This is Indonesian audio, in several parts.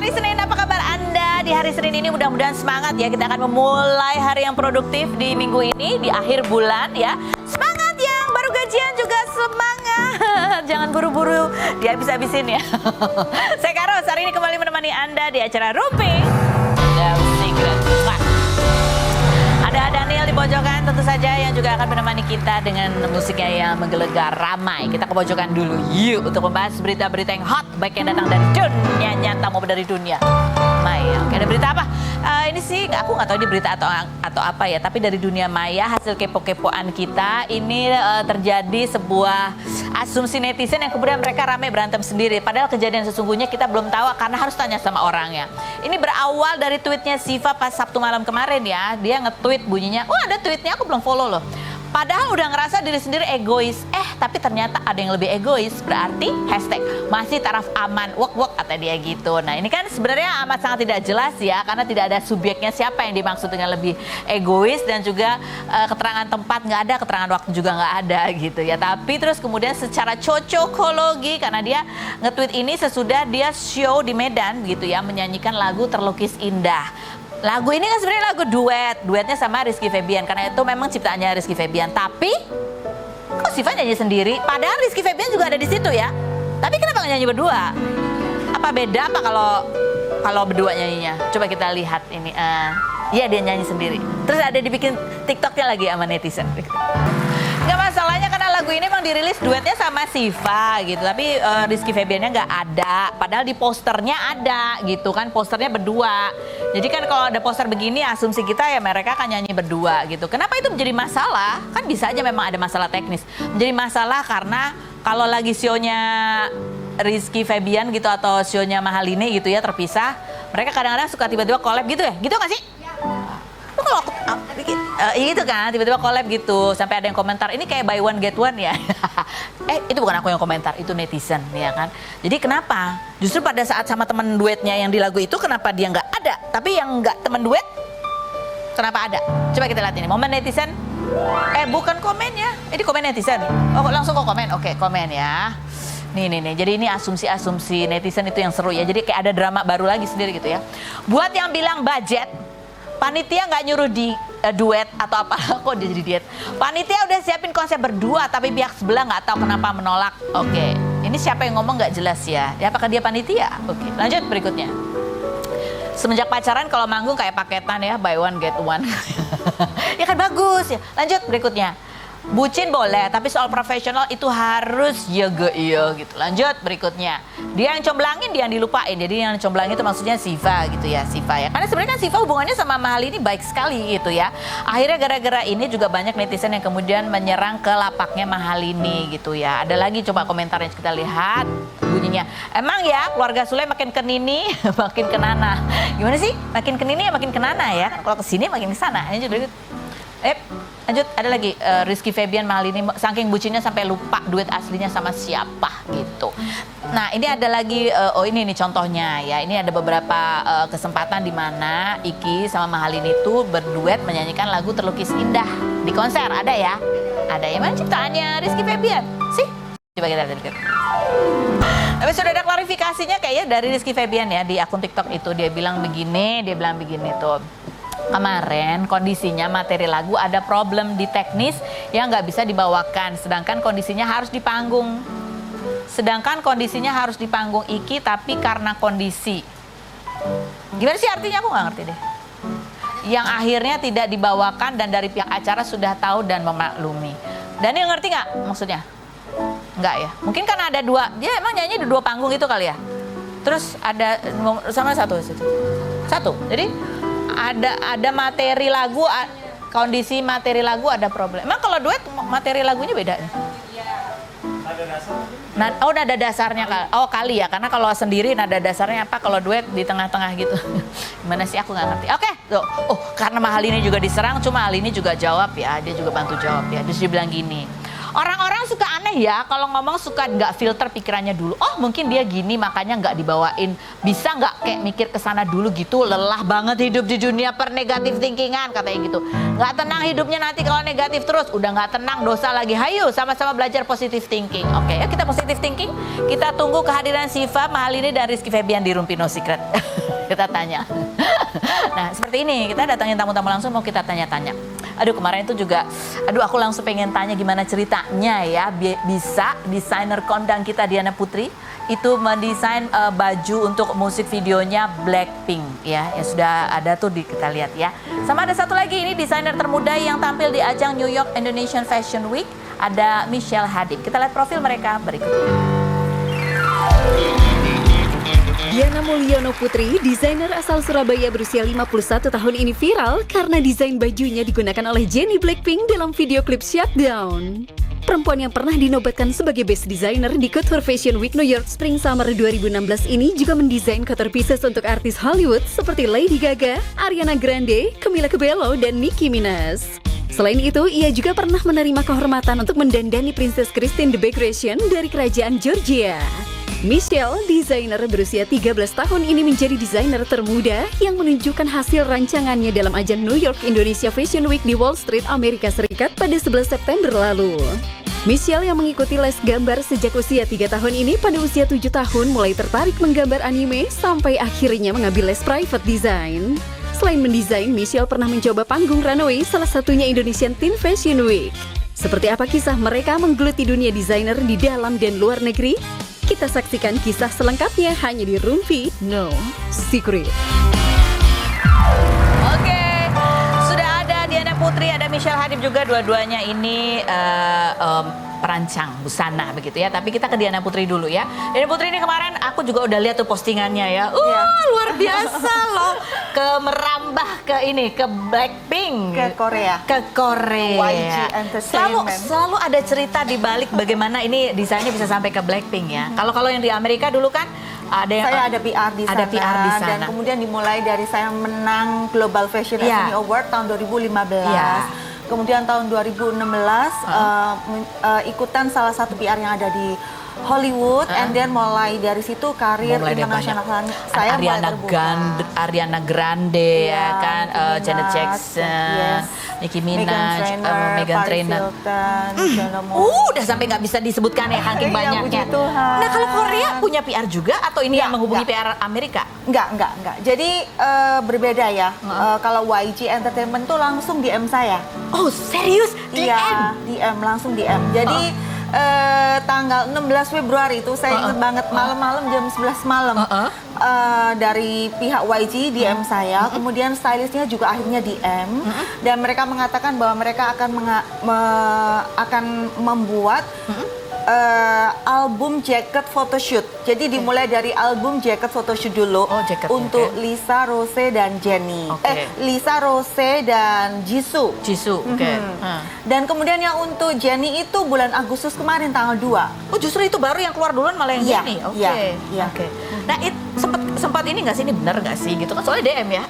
hari Senin, apa kabar Anda? Di hari Senin ini mudah-mudahan semangat ya. Kita akan memulai hari yang produktif di minggu ini, di akhir bulan ya. Semangat yang baru gajian juga semangat. Jangan buru-buru dihabis-habisin ya. Saya Karos, hari ini kembali menemani Anda di acara Rumpi The Secret. Ada Daniel di pojokan tentu saja yang juga akan menemani kita dengan musiknya yang menggelegar ramai. Kita ke pojokan dulu yuk untuk membahas berita-berita yang hot, baik yang datang dari dunia nyata maupun dari dunia maya. Oke, ada berita apa? Ini sih aku nggak tahu ini berita atau apa ya, tapi dari dunia maya hasil kepo-kepoan kita ini terjadi sebuah asumsi netizen yang kemudian mereka ramai berantem sendiri. Padahal kejadian sesungguhnya kita belum tahu karena harus tanya sama orangnya. Ini berawal dari tweetnya Siva pas Sabtu malam kemarin ya. Dia nge-tweet bunyinya, oh ada tweetnya aku belum follow loh. Padahal udah ngerasa diri sendiri egois. Tapi ternyata ada yang lebih egois. Berarti hashtag masih taraf aman. Wok kata dia gitu. Nah ini kan sebenarnya amat sangat tidak jelas ya. Karena tidak ada subjeknya siapa yang dimaksud dengan lebih egois. Dan juga keterangan tempat nggak ada, keterangan waktu juga nggak ada gitu ya. Tapi terus kemudian secara cocokologi. Karena dia nge-tweet ini sesudah dia show di Medan gitu ya. Menyanyikan lagu Terlukis Indah. Lagu ini kan sebenarnya lagu duetnya sama Rizky Febian, karena itu memang ciptaannya Rizky Febian. Tapi kok Siva nyanyi sendiri? Padahal Rizky Febian juga ada di situ ya. Tapi kenapa nggak nyanyi berdua? Apa beda apa kalau berdua nyanyinya? Coba kita lihat ini. Iya dia nyanyi sendiri. Terus ada dibikin TikToknya lagi sama netizen. Nggak masalahnya karena lagu ini emang dirilis duetnya sama Siva gitu. Tapi Rizky Febiannya nggak ada. Padahal di posternya ada gitu kan. Posternya berdua. Jadi kan kalau ada poster begini asumsi kita ya mereka akan nyanyi berdua gitu. Kenapa itu menjadi masalah? Kan bisa aja memang ada masalah teknis. Menjadi masalah karena kalau lagi show-nya Rizky Febian gitu atau show-nya Mahalini gitu ya terpisah. Mereka kadang-kadang suka tiba-tiba collab gitu ya. Gitu nggak sih? Kalau itu kan tiba-tiba collab gitu sampai ada yang komentar ini kayak buy one get one ya. Itu bukan aku yang komentar, itu netizen ya kan. Jadi kenapa justru pada saat sama temen duetnya yang di lagu itu kenapa dia nggak ada, tapi yang nggak temen duet kenapa ada? Coba kita lihat ini momen netizen. Bukan komen ya, ini komen netizen. Oh langsung kok komen, oke komen ya. Nih, jadi ini asumsi netizen itu yang seru ya. Jadi kayak ada drama baru lagi sendiri gitu ya. Buat yang bilang budget, panitia nggak nyuruh di duet atau apa, kok dia jadi diet. Panitia udah siapin konsep berdua, tapi pihak sebelah nggak tahu kenapa menolak. Oke, ini siapa yang ngomong nggak jelas ya. Apakah dia panitia? Oke, lanjut berikutnya. Semenjak pacaran kalau manggung kayak paketan ya, buy one get one. Ya kan bagus ya. Lanjut berikutnya. Bucin boleh, tapi soal profesional itu harus jaga iya gitu. Lanjut berikutnya. Dia yang comblangin, dia yang dilupain. Jadi yang comblangin itu maksudnya Siva gitu ya, Siva ya. Karena sebenarnya kan Siva hubungannya sama Mahalini baik sekali gitu ya. Akhirnya gara-gara ini juga banyak netizen yang kemudian menyerang ke lapaknya Mahalini gitu ya. Ada lagi coba komentarnya kita lihat bunyinya. Emang ya keluarga Sule makin ke Nini, makin ke Nana. Gimana sih? Makin ke Nini makin ke Nana ya. Kalau ke sini makin ke sana. Lanjut berikut. Lanjut, ada lagi Rizky Febian Mahalini saking bucinnya sampai lupa duet aslinya sama siapa gitu. Nah ini ada lagi, ini nih contohnya ya. Ini ada beberapa kesempatan di mana Iki sama Mahalini itu berduet menyanyikan lagu Terlukis Indah di konser. Ada ya? Ada ya, mana ciptaannya Rizky Febian sih? Coba kita lihat. Tapi sudah ada klarifikasinya kayaknya dari Rizky Febian ya di akun TikTok itu. Dia bilang begini tuh. Kemarin kondisinya materi lagu ada problem di teknis yang nggak bisa dibawakan, sedangkan kondisinya harus di panggung. Iki tapi karena kondisi. Gimana sih artinya aku nggak ngerti deh. Yang akhirnya tidak dibawakan dan dari pihak acara sudah tahu dan memaklumi. Daniel ngerti nggak maksudnya? Nggak ya? Mungkin karena ada dua, dia emang nyanyi di dua panggung itu kali ya. Terus ada sama satu. Jadi ada materi lagu, kondisi materi lagu ada problem. Emang kalau duet materi lagunya beda nih? Nada dasarnya kali ya, karena kalau sendiri nada dasarnya apa, kalau duet di tengah-tengah gitu. Gimana sih aku nggak ngerti. Oke, tuh. Karena Mahalini juga diserang, cuma Mahalini juga jawab ya, dia juga bantu jawab ya. Terus dia bilang gini, orang-orang orang suka aneh ya, kalau ngomong suka nggak filter pikirannya dulu. Oh mungkin dia gini makanya nggak dibawain. Bisa nggak kayak mikir ke sana dulu gitu, lelah banget hidup di dunia per negatif thinkingan katanya gitu. Nggak tenang hidupnya nanti kalau negatif terus, udah nggak tenang dosa lagi. Hayu sama-sama belajar positive thinking. Oke ya kita positive thinking, kita tunggu kehadiran Siva Mahalini dan Rizky Febian di Rumpi No Secret. Kita tanya. Nah seperti ini, kita datangin tamu-tamu langsung mau kita tanya-tanya. Aduh kemarin itu juga, aku langsung pengen tanya gimana ceritanya ya. Bisa desainer kondang kita Diana Putri itu mendesain baju untuk musik videonya Blackpink ya. Yang sudah ada tuh kita lihat ya. Sama ada satu lagi, ini desainer termuda yang tampil di ajang New York Indonesian Fashion Week. Ada Michelle Hadid. Kita lihat profil mereka berikut ini. Diana Mulyono Putri, desainer asal Surabaya berusia 51 tahun ini viral karena desain bajunya digunakan oleh Jennie Blackpink dalam video klip Shutdown. Perempuan yang pernah dinobatkan sebagai best designer di Couture Fashion Week New York Spring Summer 2016 ini juga mendesain couture pieces untuk artis Hollywood seperti Lady Gaga, Ariana Grande, Camila Cabello, dan Nicki Minaj. Selain itu, ia juga pernah menerima kehormatan untuk mendandani Princess Christine the Bagration dari Kerajaan Georgia. Michelle, desainer berusia 13 tahun ini menjadi desainer termuda yang menunjukkan hasil rancangannya dalam ajang New York Indonesia Fashion Week di Wall Street, Amerika Serikat pada 11 September lalu. Michelle yang mengikuti les gambar sejak usia 3 tahun ini pada usia 7 tahun mulai tertarik menggambar anime sampai akhirnya mengambil les private design. Selain mendesain, Michelle pernah mencoba panggung runway salah satunya Indonesian Teen Fashion Week. Seperti apa kisah mereka menggeluti dunia desainer di dalam dan luar negeri? Kita saksikan kisah selengkapnya hanya di Rumpi No Secret. Oke, sudah ada Diana Putri, ada Michelle Hadid juga, dua-duanya ini perancang busana begitu ya. Tapi kita ke Diana Putri dulu ya. Diana Putri ini kemarin aku juga udah lihat tuh postingannya ya. Luar biasa loh. Merambah ke ini, ke Blackpink. Ke Korea. Ke Korea. YG Entertainment. Selalu ada cerita di balik bagaimana ini desainnya bisa sampai ke Blackpink ya. Kalau yang di Amerika dulu kan saya ada PR di sana. Ada PR di sana. Dan kemudian dimulai dari saya menang Global Fashion Academy Award tahun 2015. Kemudian tahun 2016 ikutan salah satu PR yang ada di Hollywood, and then mulai dari situ karir internasional saya Ariana Grande ya kan, Janet Jackson, Nicki Minaj, Meghan Trainor. Udah sampai nggak bisa disebutkan ya saking banyaknya. Nah kalau Korea punya PR juga atau ini yang menghubungi PR Amerika? Enggak. Jadi berbeda ya. Kalau YG Entertainment tuh langsung DM saya. Oh serius? DM? Iya, DM langsung DM. Jadi tanggal 16 Februari itu saya ingat banget, malam-malam jam 11 malam dari pihak YG DM saya, kemudian stylistnya juga akhirnya DM, dan mereka mengatakan bahwa mereka akan membuat album jacket photoshoot. Jadi dimulai dari album jacket photoshoot dulu untuk Lisa, Rose, dan Jennie. Lisa, Rose, dan Jisoo. Dan kemudian yang untuk Jennie itu bulan Agustus kemarin tanggal 2. Oh justru itu baru yang keluar duluan malah yang Jennie. Oke. Nah sempat ini nggak sih, ini benar nggak sih gitu kan, soalnya DM ya.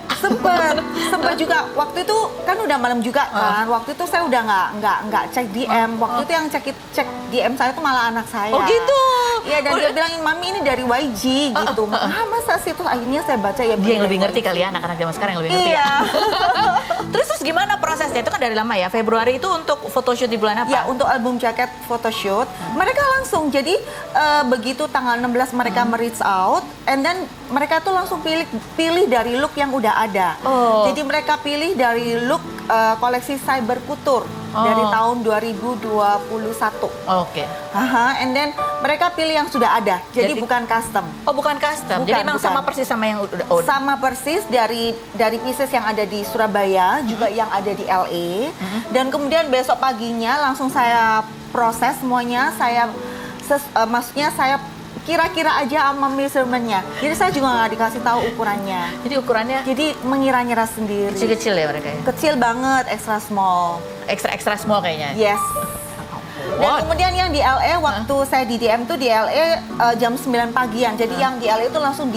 Sempat juga waktu itu kan udah malam juga kan. Waktu itu saya udah nggak cek DM. Waktu itu yang cek DM saya itu malah anak saya. Oh gitu. Iya, dan dia bilangin, mami ini dari YG gitu. Masa sih, tuh akhirnya saya baca ya. Dia yang lebih ngerti kali ya, anak-anak zaman sekarang yang lebih ngerti ya. Terus gimana prosesnya? Itu kan dari lama ya. Februari itu untuk photoshoot di bulan apa? Ya, untuk album jacket photoshoot. Mereka langsung, jadi begitu tanggal 16 mereka reach out, and then mereka tuh langsung pilih dari look yang udah ada. Jadi mereka pilih dari look koleksi Cyber Couture dari tahun 2021. And then mereka pilih yang sudah ada. Jadi bukan custom. Oh, bukan custom. Jadi memang sama persis sama yang udah. Sama persis dari pieces yang ada di Surabaya, juga yang ada di LA. Dan kemudian besok paginya langsung saya proses semuanya. Maksudnya saya kira-kira aja sama measurement-nya. Jadi saya juga nggak dikasih tahu ukurannya. Jadi ukurannya? Jadi mengira-ngira sendiri. Kecil-kecil ya mereka ya? Kecil banget, extra small. Extra small kayaknya? Yes. Dan kemudian yang di LA, waktu saya di DM tuh di LA jam 9 pagian. Jadi yang di LA itu langsung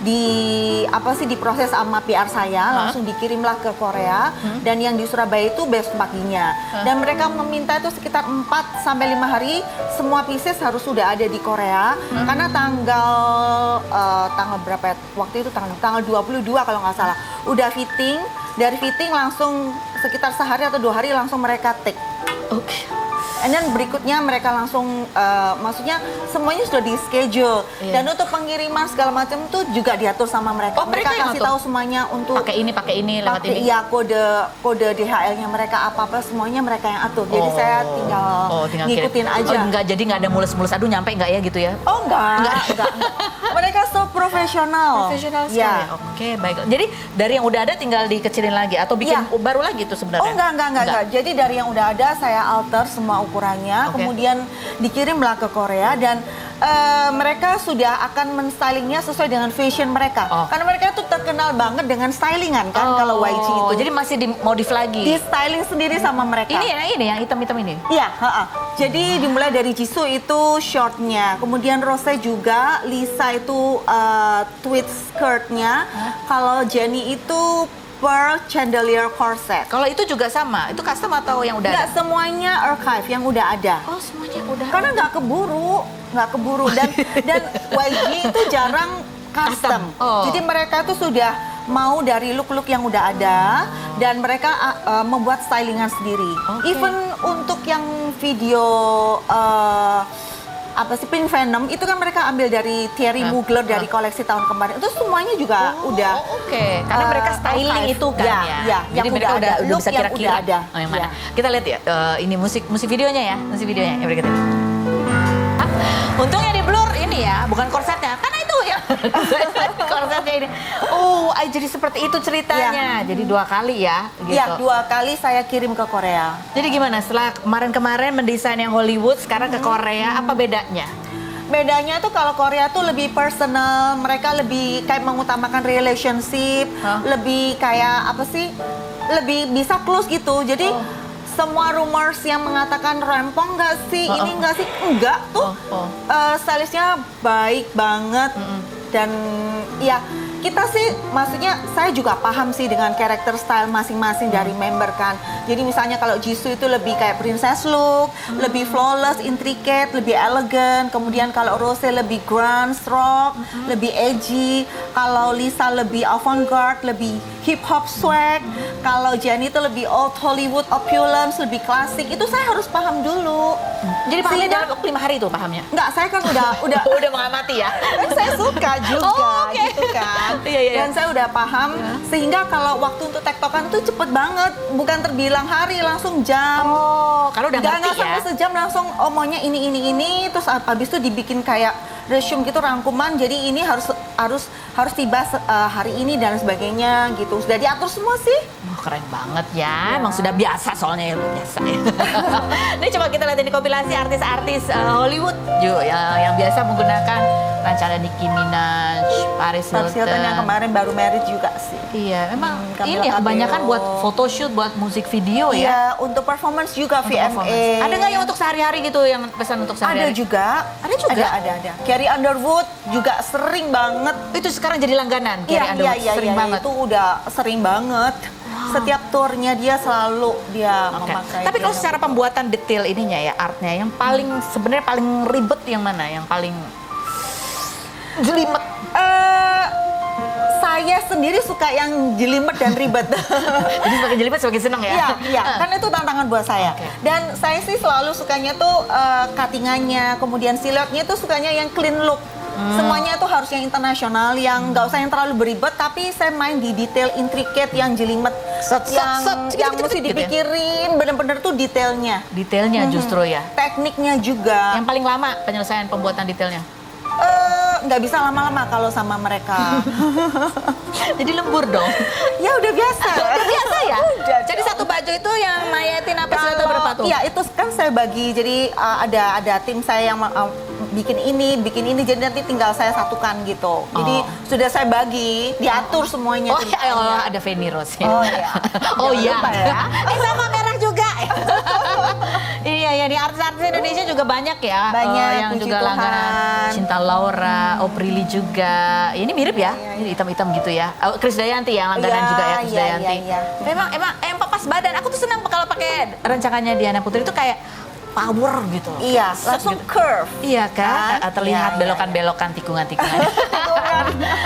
diproses sama PR saya, langsung dikirimlah ke Korea, dan yang di Surabaya itu besok paginya. Dan mereka meminta itu sekitar 4 sampai 5 hari semua pieces harus sudah ada di Korea, karena tanggal berapa ya? Waktu itu tanggal 22 kalau nggak salah udah fitting. Dari fitting langsung sekitar sehari atau 2 hari langsung mereka take. Oke. And then berikutnya mereka langsung, maksudnya semuanya sudah di schedule. Dan untuk pengiriman segala macam tuh juga diatur sama mereka. Oh, mereka yang kasih atur? tahu semuanya untuk Pakai ini lewat ini. Iya, kode DHL-nya mereka apa semuanya mereka yang atur. Jadi saya tinggal ngikutin aja. Oh, enggak, jadi nggak ada mulus-mulus. Aduh, nyampe nggak ya gitu ya? Oh, enggak. Mereka so profesional. Profesional sekali. Ya. Oke, baik. Jadi dari yang udah ada tinggal dikecilin lagi atau bikin baru lagi tuh sebenarnya? Oh, enggak. Jadi dari yang udah ada saya alter semua ukurannya, kemudian dikirimlah ke Korea, dan mereka sudah akan menstylingnya sesuai dengan fashion mereka. Karena mereka tuh terkenal banget dengan stylingan kan, kalau YG itu. Jadi masih dimodif lagi? Di styling sendiri sama mereka. Ini yang hitam-hitam ini? Iya, jadi dimulai dari Jisoo itu shortnya, kemudian Rose juga, Lisa itu tweed skirtnya, kalau Jennie itu pearl chandelier corset. Kalau itu juga sama? Itu custom atau yang udah Nggak, ada? semuanya archive yang udah ada. Oh, semuanya udah Karena nggak keburu, dan YG itu jarang custom. Jadi mereka tuh sudah mau dari look-look yang udah ada, dan mereka membuat stylingan sendiri. Even untuk yang video Pink Venom itu kan mereka ambil dari Thierry Mugler dari koleksi tahun kemarin. Itu semuanya juga udah. Karena mereka styling itu kan ya. Jadi mereka udah bisa kira-kira yang mana. Kita lihat ya, ini musik videonya ya, yang berikut ini. Untungnya di blur ini ya, bukan korsetnya. Karena itu ya. Korsetnya ini. Jadi seperti itu ceritanya. Jadi 2 kali ya gitu. Iya, 2 kali saya kirim ke Korea. Jadi gimana setelah kemarin mendesain yang Hollywood, sekarang ke Korea, apa bedanya? Bedanya tuh kalau Korea tuh lebih personal, mereka lebih kayak mengutamakan relationship, lebih kayak lebih bisa close gitu. Jadi semua rumors yang mengatakan rempong nggak sih, ini nggak sih, enggak tuh. Stylistnya baik banget, dan ya kita sih, maksudnya saya juga paham sih dengan karakter style masing-masing dari member kan. Jadi misalnya kalau Jisoo itu lebih kayak princess look, lebih flawless, intricate, lebih elegan. Kemudian kalau Rose lebih grand rock, lebih edgy. Kalau Lisa lebih avant-garde, lebih hip hop swag. Kalau Jennie itu lebih old Hollywood opulence, lebih klasik. Itu saya harus paham dulu. Jadi pahamnya dalam waktu 5 hari itu pahamnya? Enggak, saya kan udah udah mengamati ya. Saya suka juga gitu kan. Dan saya udah paham, sehingga kalau waktu untuk tektokan tuh cepet banget, bukan terbilang hari, langsung jam. Kalau udah ngerti ya. Sampai sejam langsung maunya ini, terus habis itu dibikin kayak resume gitu, rangkuman. Jadi ini harus tiba hari ini dan sebagainya gitu. Sudah diatur semua sih. Keren banget ya. Emang sudah biasa soalnya biasa ya. Ini coba kita lihat ini kompilasi artis-artis Hollywood yang biasa menggunakan rancangan Nicki Minaj, Paris Hilton yang kemarin baru married juga sih. Iya, memang ini ya kebanyakan buat photoshoot, buat musik video ya. Iya, untuk performance juga VMA. Ada nggak yang untuk sehari-hari gitu, yang pesan untuk sehari-hari? Ada juga. Ada. Carrie Underwood juga sering banget. Itu sekarang jadi langganan. Carrie Underwood sering banget. Itu udah sering banget. Setiap turnya dia selalu memakai. Tapi kalau secara pembuatan detail ininya ya, artnya yang paling sebenarnya paling ribet yang mana? Yang paling jelimet? Saya sendiri suka yang jelimet dan ribet. Jadi semakin jelimet semakin senang ya? Iya. Karena itu tantangan buat saya. Dan saya sih selalu sukanya tuh cuttingannya, kemudian siluetnya tuh sukanya yang clean look. Semuanya tuh harus yang internasional, yang nggak usah yang terlalu beribet, tapi saya main di detail intricate yang jelimet, yang mesti dipikirin bener-bener tuh detailnya. Detailnya justru ya. Tekniknya juga. Yang paling lama penyelesaian pembuatan detailnya? Nggak bisa lama-lama kalau sama mereka. Jadi lembur dong. Ya udah biasa. Udah biasa ya. Jadi satu baju itu yang mayetin apa sih atau berapa tuh? Iya, itu kan saya bagi. Jadi ada tim saya yang bikin ini, jadi nanti tinggal saya satukan gitu. Jadi sudah saya bagi, diatur semuanya. Ada Feni Rose. Oh iya. Sama merah juga. Iya, Iya nih artis-artis Indonesia juga banyak ya. Banyak, yang puji juga Tuhan. langganan. Cinta Laura, Oprili juga. Ini mirip ya, ini hitam-hitam gitu ya. Oh, Krisdayanti yang langganan Iya, juga ya, Krisdayanti. iya. Emang pas badan. Aku tuh senang kalau pakai rancangannya Diana Putri itu kayak power gitu. Iya, Set langsung gitu. curve. Iya kan? Kan? Terlihat Iya, iya, belokan-belokan, tikungan-tikungan.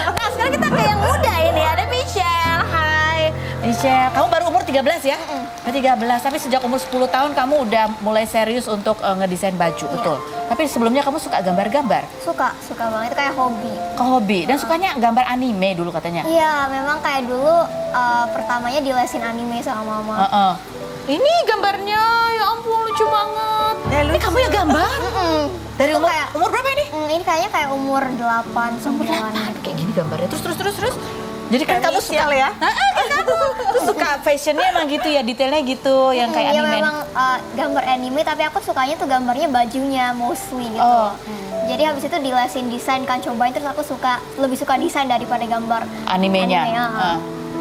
Nah sekarang kita ke yang muda ini, ada Michelle. Hai Michelle, kamu baru umur 13 ya? 13, tapi sejak umur 10 tahun kamu udah mulai serius untuk ngedesain baju, betul? Tapi sebelumnya kamu suka gambar-gambar? Suka banget, itu kayak hobi. Ke hobi, dan sukanya gambar anime dulu katanya? Iya, memang kayak dulu pertamanya dilesin anime sama mama. Heeh. Ini gambarnya, ya ampun lucu banget. Ini kamu yang gambar? Dari Itu umur, kayak- umur berapa ini? Ini kayaknya kayak umur 8, 9 gitu. Kayak gini gambarnya, terus. Jadi kan Kayak kamu suka Michelle ya? Kayak kamu. Terus suka fashionnya emang gitu ya, detailnya gitu, yang kayak Iya anime. memang gambar anime, tapi aku sukanya tuh gambarnya bajunya mostly gitu. Oh. Jadi habis itu dilesin desain kan, cobain, terus aku lebih suka desain daripada gambar Animenya. anime, Heeh.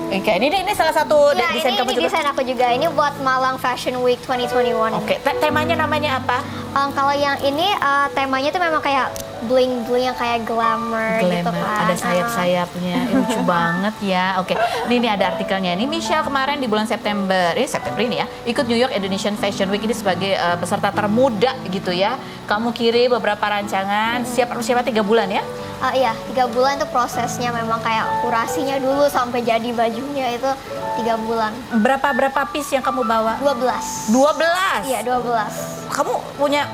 Oke, ini salah satu Ya, desain ini kamu juga. desain aku juga. Ini buat Malang Fashion Week 2021. Oke, temanya namanya apa? Kalau yang ini temanya tuh memang kayak bling-bling yang kayak glamour gitu Glamour, kan. ada sayap-sayapnya, lucu banget ya. Oke, ini ada artikelnya. Ini Michelle kemarin di bulan September ini ya, ikut New York Indonesian Fashion Week ini sebagai peserta termuda gitu ya. Kamu kirim beberapa rancangan, siap 3 bulan ya? Iya, 3 bulan itu prosesnya, memang kayak kurasinya dulu sampai jadi bajunya itu 3 bulan. Berapa piece yang kamu bawa? 12. 12. Iya, 12. Kamu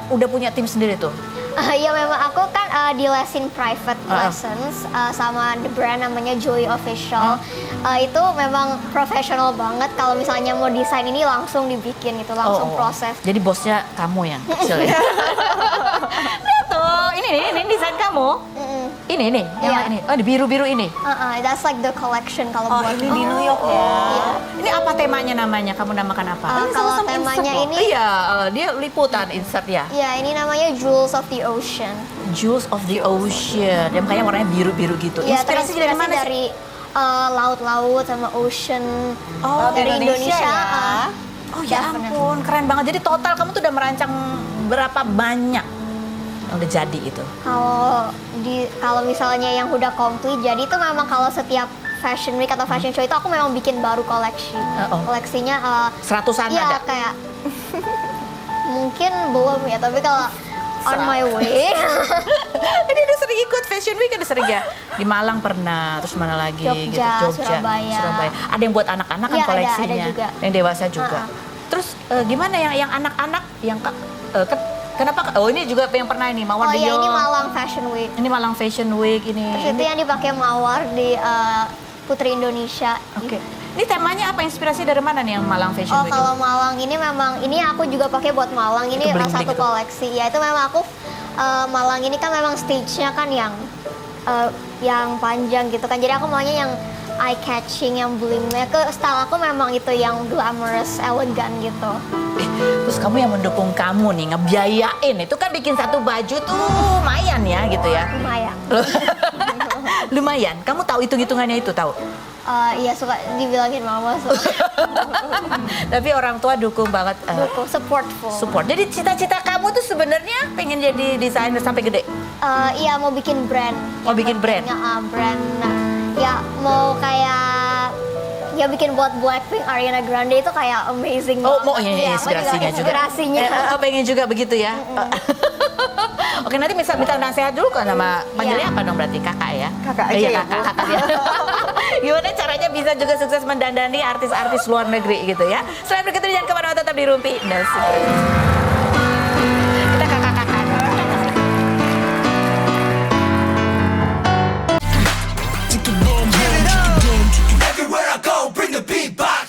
udah punya tim sendiri tuh? Iya, memang aku kan dilesin private lessons sama the brand namanya Joy Official. Itu memang profesional banget. Kalau misalnya mau desain ini langsung dibikin itu, langsung proses. Jadi bosnya kamu yang kecil ya? Lihat tuh, ini desain kamu. Ini, yang Iya. ini. Oh, di biru-biru ini. That's like the collection kalau Oh, buat ini di New York ya. Ini apa temanya namanya? Kamu namakan apa? kalau sama-sama temanya insert loh. ini, Iya, dia liputan insert ya. ya ini namanya Jewels of the Ocean. Jewels of the Ocean. Yang kayaknya warnanya biru-biru gitu. Ya, Inspirasi dari mana sih? dari laut-laut sama ocean Oh, dari Indonesia Indonesia. ya. Oh ya Definitely. ampun, keren banget. Jadi total kamu tuh udah merancang berapa banyak yang udah jadi itu? Kalau misalnya yang udah komplit, jadi itu memang kalau setiap fashion week atau fashion show itu aku memang bikin baru koleksi. Koleksinya Seratusan ya ada? kayak mungkin belum ya, tapi kalau on my way. Ini udah sering ikut Fashion Week, ada sering ya? Di Malang pernah, terus mana lagi? Jogja, gitu. Surabaya. Ada yang buat anak-anak kan Iya, ada koleksinya, juga. yang dewasa juga. Terus gimana yang anak-anak yang kenapa? Oh ini juga yang pernah ini Mawar Oh Dior. ya, ini Malang Fashion Week. Ini Malang Fashion Week ini. Terus itu yang dipakai Mawar di Putri Indonesia. Oke. Ini temanya apa? Inspirasi dari mana nih yang Malang Fashion Oh, Week? kalau Malang ini memang, ini aku juga pakai buat Malang. Ini Itu bling-bling satu itu. koleksi. Ya itu memang aku Malang ini kan memang stage-nya kan yang panjang gitu kan. Jadi aku maunya yang eye catching, yang bling-nya. Style aku memang itu yang glamorous, elegan gitu. Terus kamu yang mendukung kamu nih, ngebiayain. Itu kan bikin satu baju tuh lumayan ya gitu ya. Lumayan. Lumayan. Kamu tahu hitung-hitungannya itu tahu? Iya, suka dibilangin mama. Tapi orang tua dukung banget. Dukung, supportful. Support. Jadi cita-cita kamu tuh sebenarnya pengen jadi desainer sampai gede. Iya, mau bikin brand. Mau bikin brand? Brand. Ya mau kayak ya bikin buat Blackpink, Ariana Grande itu kayak amazing Oh, banget. mau ini Iya, inspirasinya juga. Inspirasinya. Pengen juga begitu ya. Oke, nanti minta nasihat dulu kan sama panggilnya apa dong berarti kakak ya? Kakak aja Iya, ya, Bu. kakak ya. Gimana caranya bisa juga sukses mendandani artis-artis luar negeri gitu ya? Selain berikut ini jangan kemana-mana, tetap di Rumpi Nasi. Kita kakak-kakak. Everywhere I go, bring the beat back.